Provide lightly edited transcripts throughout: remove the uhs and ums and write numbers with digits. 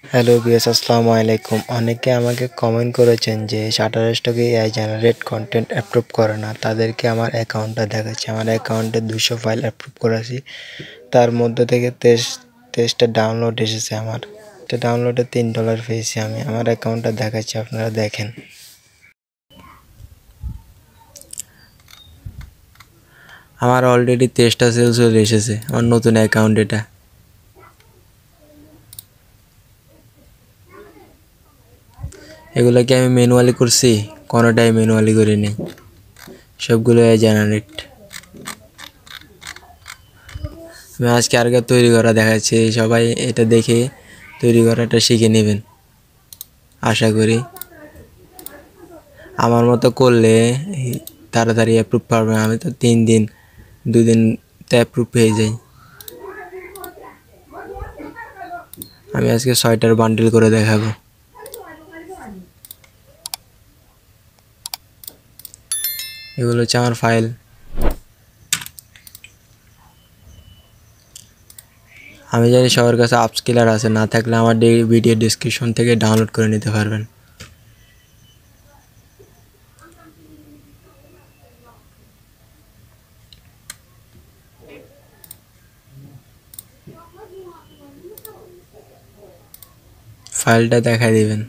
Hello BS, আসসালামু আলাইকুম। অনেকে আমাকে কমেন্ট করেছেন যে শাটারস্টকে এআই জেনারেট কন্টেন্ট অ্যাপ্রুভ করে না। তাদেরকে আমার অ্যাকাউন্টটা দেখাচ্ছি। আমার অ্যাকাউন্টে 200 ফাইল অ্যাপ্রুভ করেছি, তার মধ্যে থেকে 23টা ডাউনলোড এসেছে। আমার ডাউনলোডে $3 পেয়েছি আমি। আমার অ্যাকাউন্টটা দেখাচ্ছি, আপনারা দেখেন। আমার অলরেডি 23টা সেল চলে এসেছে। আমার নতুন অ্যাকাউন্ট এটা। এগুলো কি আমি ম্যানুয়ালি করছি? কোনোটাই ম্যানুয়ালি করিনি, সবগুলো এআই জেনারেট। আমি আজকে আরেকবার তৈরি করা দেখাচ্ছি, সবাই এটা দেখে তৈরি করাটা শিখে নেবেন আশা করি। আমার মতো করলে তাড়াতাড়ি অ্যাপ্রুভ পারবেন। আমি তো 3 দিন 2 দিনতে অ্যাপ্রুভ পেয়ে যাই। আমি আজকে 6টার বান্ডিল করে দেখাবো। এগুলো হচ্ছে আমার ফাইল। আমি জানি সবার কাছে আপস্কিলার আছে, না থাকলে আমার ভিডিও ডেসক্রিপশন থেকে ডাউনলোড করে নিতে পারবেন। ফাইলটা দেখাই দিবেন।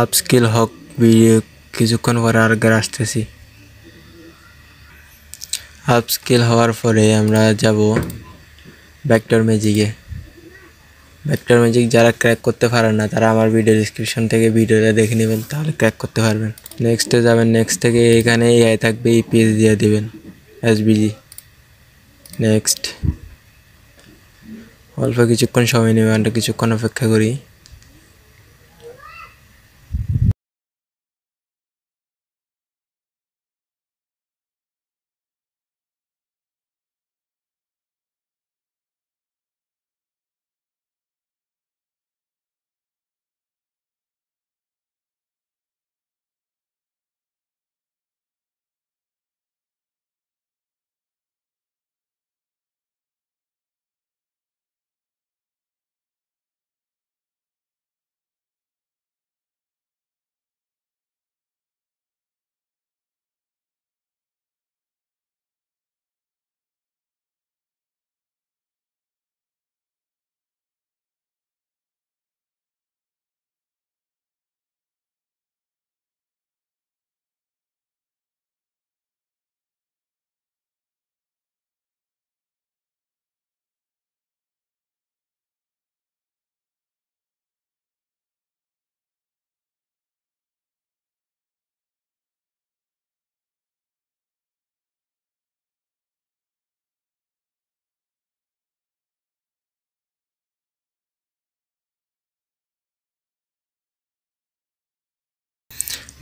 আপস্কিল হক ভিডিও কিছুক্ষণ পরে আরেকবার আসতেছি। আপস্কিল হওয়ার পরে আমরা যাব ভেক্টর ম্যাজিকে। ভেক্টর ম্যাজিক যারা ক্র্যাক করতে পারেন না, তারা আমার ভিডিও ডেসক্রিপশন থেকে ভিডিওটা দেখে নেবেন, তাহলে ক্র্যাক করতে পারবেন। নেক্সটে যাবেন, নেক্সট থেকে এখানে এআই থাকবে, ইপিএস দিয়ে দেবেন, এসবিজি। নেক্সট। অল্প কিছুক্ষণ সময় নেবে, আমরা কিছুক্ষণ অপেক্ষা করি।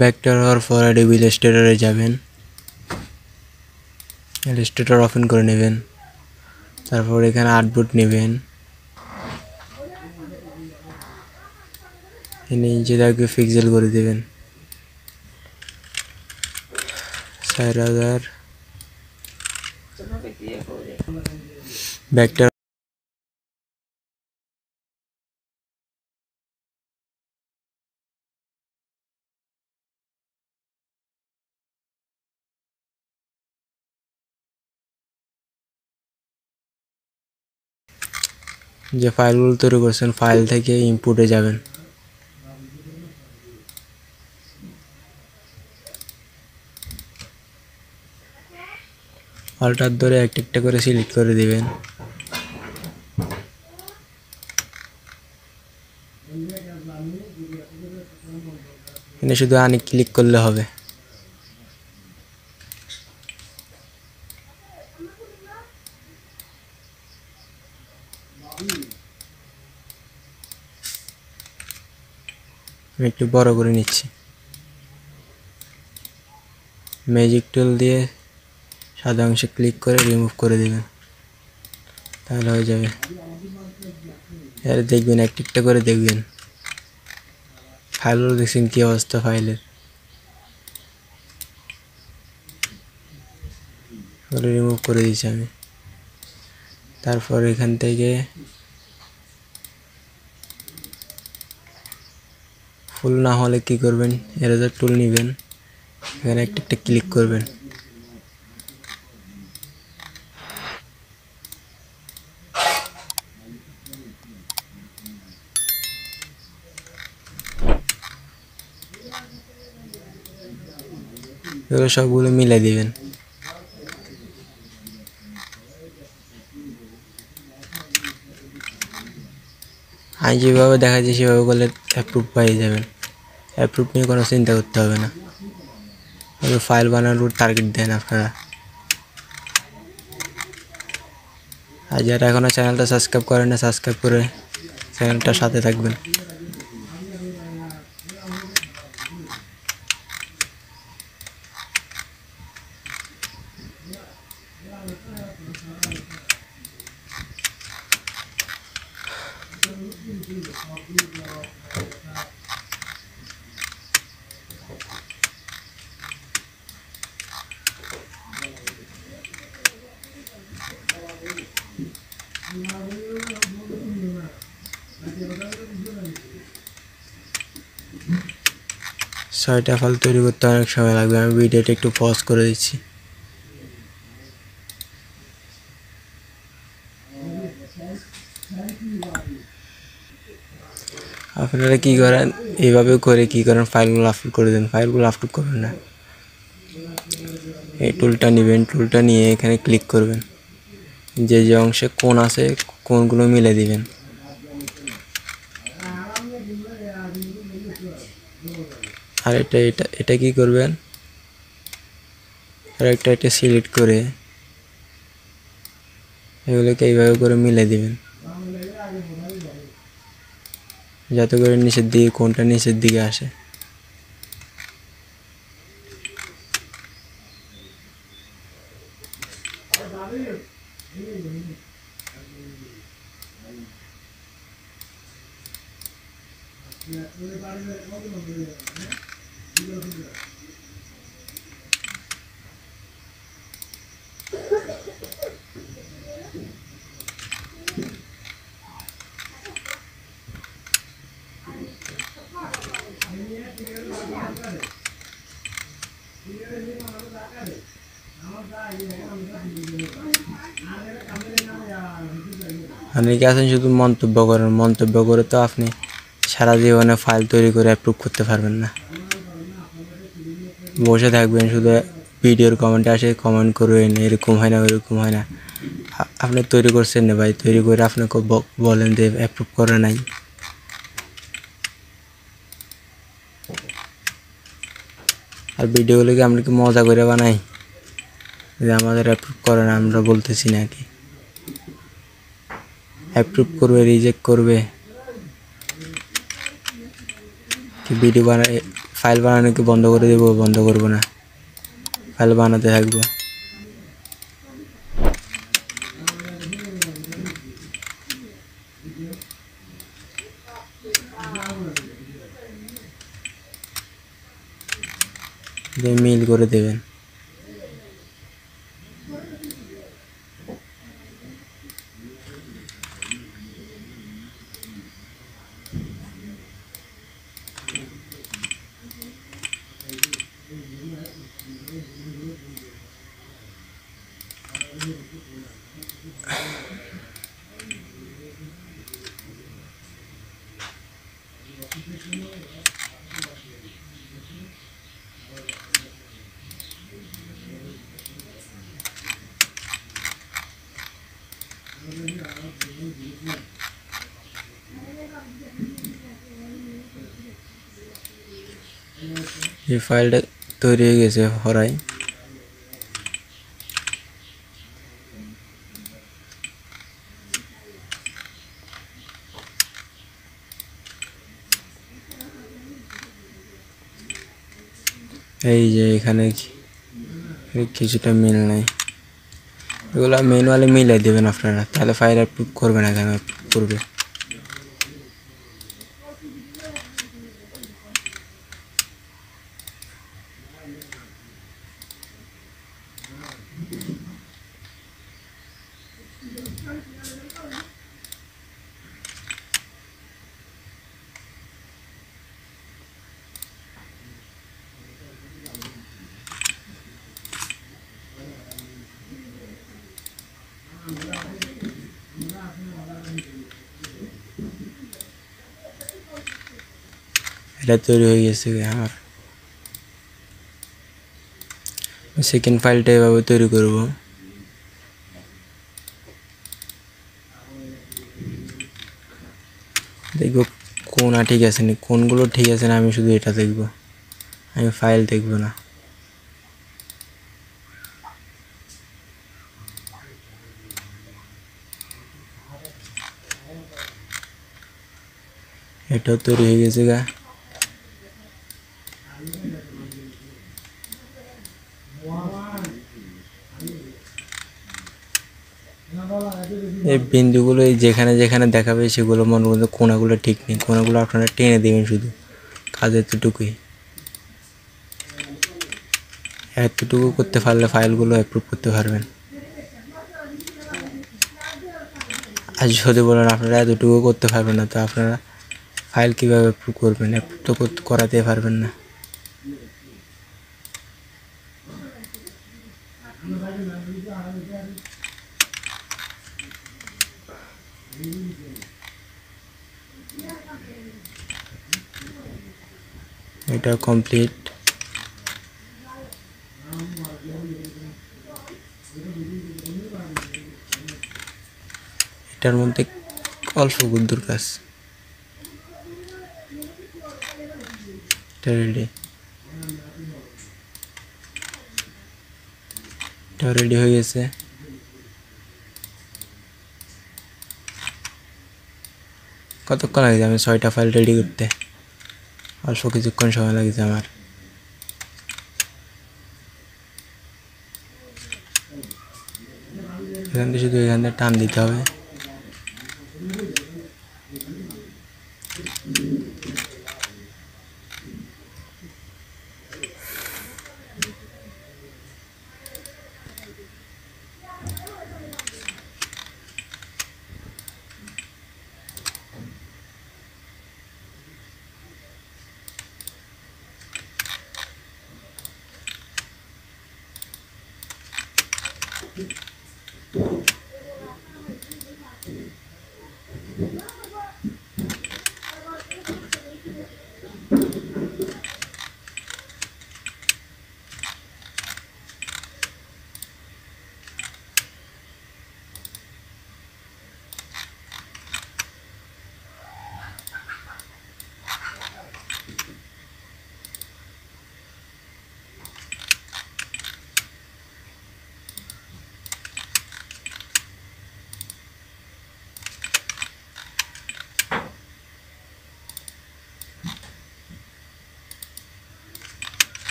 ভেক্টর হওয়ার পর অ্যাডোবি ইলাস্ট্রেটরে যাবেন, ইলাস্ট্রেটর ওপেন করে নেবেন। তারপর এখানে আর্টবোর্ড নেবেন, নিচে থাকবে পিক্সেল করে দেবেন 4000। ভেক্টর যে ফাইলগুলো তৈরি করছেন, ফাইল থেকে ইনপুটে যাবেন। অল্টার ধরে একটা একটা করে সিলেক্ট করে দিবেন। এখানে শুধু আনি ক্লিক করলে হবে। আমি একটু বড় করে নিচ্ছি। ম্যাজিক টুল দিয়ে সাদা অংশে ক্লিক করে রিমুভ করে দিবেন। তাহলে হয়ে যাবে। আর দেখবেন একটা করে দেখবেন ফাইলগুলো, দেখছেন কি অবস্থা ফাইলের, ওগুলো রিমুভ করে দিয়েছি আমি। তারপর এখান থেকে ফুল না হলে কি করবেন, এরেজার টুল নেবেন, এখানে একটা ক্লিক করবেন। এগুলো সবগুলো মিলে দিবেন। আমি যেভাবে দেখাচ্ছি সেভাবে করলে অ্যাপ্রুভ পেয়ে যাবেন। অ্যাপ্রুভ নিয়ে কোনো চিন্তা করতে হবে না। ফাইল বানানোর টার্গেট দেন আপনারা। আর যারা এখনও চ্যানেলটা সাবস্ক্রাইব করেন না, সাবস্ক্রাইব করে চ্যানেলটার সাথে থাকবেন। ছয়টা ফাইল তৈরি করতে অনেক সময় লাগবে, আমি ভিডিওটা একটু পজ করে দিচ্ছি। আপনারা কি করেন, এইভাবে করে কি করেন, ফাইলগুলো আপলোড করে দেন, ফাইলগুলো আপলোড করবেন না। এই টুলটা নেবেন, টুলটা নিয়ে এখানে ক্লিক করবেন, যে যে অংশে কোণ আছে কোণগুলো মিলে দিবেন। আর এটা কি করবেন, আর এটা সিলেক্ট করে এগুলোকে এইভাবে করে মিলে দিবেন, যাতে করে নিচের দিকে কোণটা নিচের দিকে আসে। অনেকে আছেন শুধু মন্তব্য করেন, মন্তব্য করে তো আপনি সারা জীবনে ফাইল তৈরি করে অ্যাপ্রুভ করতে পারবেন না। বসে থাকবেন শুধু ভিডিওর কমেন্টে আসে কমেন্ট করবেন, এরকম হয় না ওইরকম হয় না। আপনি তৈরি করছেন না ভাই, তৈরি করে আপনাকে বলেন যে অ্যাপ্রুভ করে নাই। আর ভিডিওগুলোকে আমরা কি মজা করে বানাই যে আমাদের অ্যাপ্রুভ করে না, আমরা বলতেছি নাকি? অ্যাপ্রুভ করবে, রিজেক্ট করবে, কি ভিডিও বানায় ফাইল বানানো কি বন্ধ করে দেবো? বন্ধ করবো না, ফাইল বানাতে থাকবো। মিল করে দেবেন। এই ফাইলটা তৈরি হয়ে গেছে হরাই। এই যে এখানে কিছুটা মিল নাই, এগুলো ম্যানুয়ালি মিলাই দেবেন আপনারা, তাহলে ফাইল অ্যাপ্রুভ করবে না কেন, অ্যাপ্রুভ করবে। এটা তৈরি হয়ে গেছে আমার। সেকেন্ড ফাইলটা এভাবে তৈরি করব। দেখব কোনটা ঠিক আছে না, কোনগুলো ঠিক আছে না, আমি শুধু এটা দেখব, আমি ফাইল দেখব না। এটাও তৈরি হয়ে গেছে গা। এই বিন্দুগুলো যেখানে যেখানে দেখাবে সেগুলো মনে করতে কোনাগুলো ঠিক নেই, কোনাগুলো আপনারা টেনে দেবেন, শুধু কাজ এতটুকুই। এতটুকু করতে পারলে ফাইলগুলো অ্যাপ্রুভ করতে পারবেন। আর যদি বলেন আপনারা এতটুকু করতে পারবেন না, তো আপনারা ফাইল কীভাবে অ্যাপ্রুভ করবেন? অ্যাপ্রুভ তো করাতে পারবেন না। এটা কমপ্লিট। এটার মধ্যে অল্প বুদ্ধুর কাজ। এটা রেডি, এটা রেডি হয়ে গেছে। কতক্ষণ লাগছে আমি 6টা ফাইল রেডি করতে? অল্প কিছুক্ষণ সময় লাগছে আমার। এখান থেকে শুধু এখান থেকে টান দিতে হবে।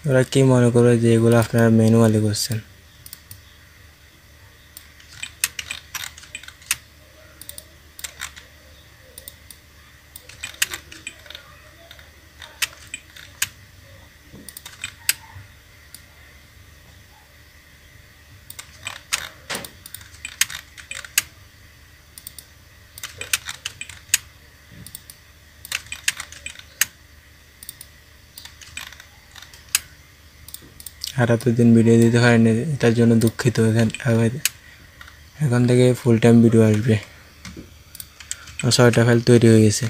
ওরা কি মনে করে যে এগুলো আপনারা ম্যানুয়ালি করছেন? আর এতদিন ভিডিও দিতে পারেনি, এটার জন্য দুঃখিত। এখন থেকে ফুল টাইম ভিডিও আসবে। 6টা ফাইল তৈরি হয়ে গেছে।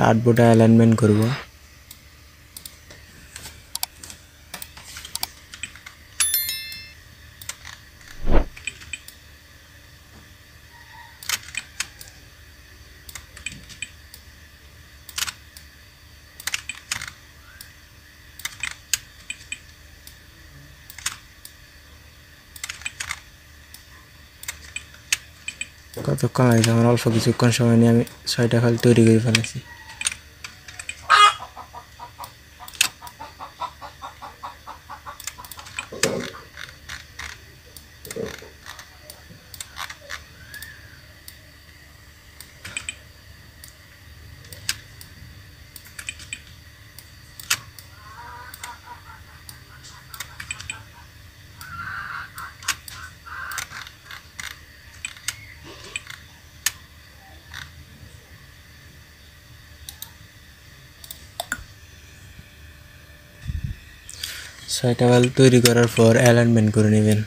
আর্টবোর্ডে অ্যালাইনমেন্ট করব। কতক্ষণ লাগছে আমার? অল্প কিছুক্ষণ সময় নিয়ে আমি 6টা ফাইল তৈরি করে ফেলেছি। ছয়টা ফাইল তৈরি করার পর অ্যালাইনমেন্ট করে নেবেন।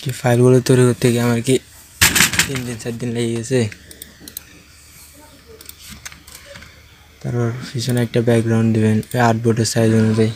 কি ফাইলগুলো তৈরি করতে গিয়ে আমার কি 3 দিন 4 দিন লেগে গেছে। তারপর পিছনে একটা ব্যাকগ্রাউন্ড দিবেন আর্টবোর্ডের সাইজ অনুযায়ী।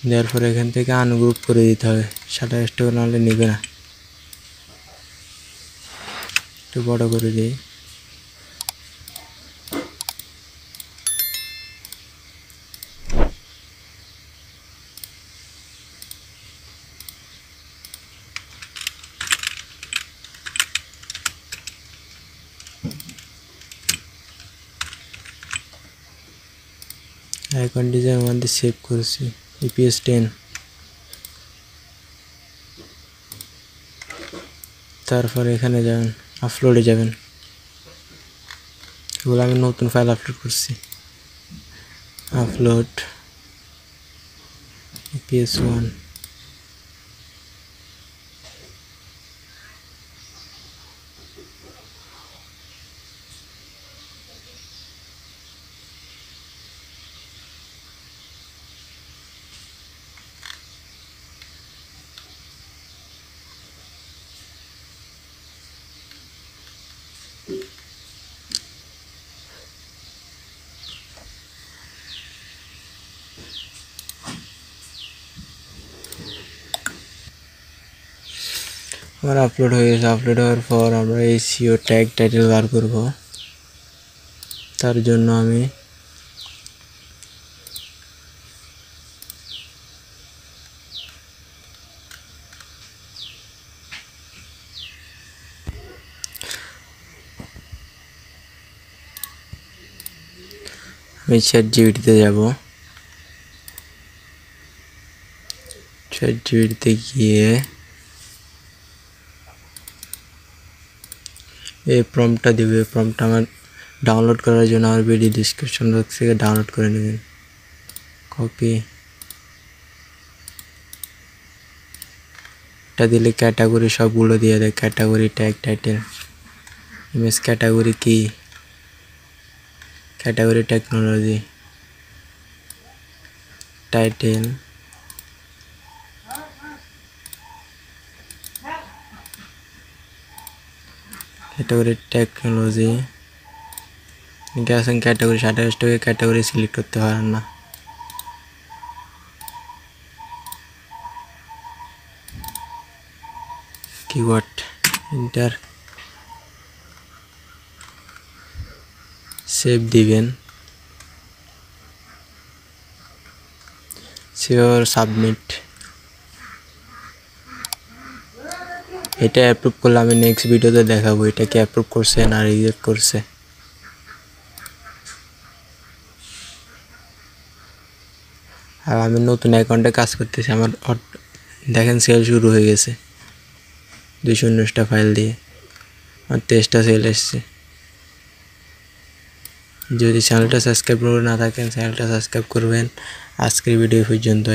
দেওয়ার পরে এখান থেকে আনগ্রুপ করে দিতে হবে, শাটার স্টক নাহলে নেবে না। একটু বড় করে দিই। আইকন ডিজাইন মধ্যে সেভ করেছি EPS 10। তারপর এখানে যাবেন, আপলোডে যাবেন। এগুলো আমি নতুন ফাইল আপলোড করছি। Upload EPS 1। আমার আপলোড হয়ে গেছে। আপলোড হওয়ার পর আমরা SEO ট্যাগ টাইটেল বার করব। তার জন্য আমি ChatGPT-তে যাব। ChatGPT-তে গিয়ে এই প্রম্পটটা দিব। এই প্রম্পটটা আমার ডাউনলোড করার জন্য আমার ভিডিও ডিসক্রিপশন বক্স থেকে ডাউনলোড করে নেবেন। কপি, এটা দিলে ক্যাটাগরি সবগুলো দিয়ে দেয়। Category, tag, title, image category কি, category technology, title, category technology. গেছেন ক্যাটাগরি শাটার স্টকে ক্যাটাগরি সিলেক্ট করতে পারেন না। কিওয়ার্ড এন্টার, সেভ দিবেন। Save submit. এটা অ্যাপ্রুভ করলে আমি নেক্সট ভিডিওতে দেখাবো এটা কি অ্যাপ্রুভ করছে না রিজেক্ট করছে। আর আমি নতুন অ্যাকাউন্টে কাজ করতেছি। আমার দেখেন সেল শুরু হয়ে গেছে 219টা ফাইল দিয়ে, আর 23টা সেল এসছে। যদি চ্যানেলটা সাবস্ক্রাইব করে না থাকেন চ্যানেলটা সাবস্ক্রাইব করবেন। আজকের ভিডিও পর্যন্ত।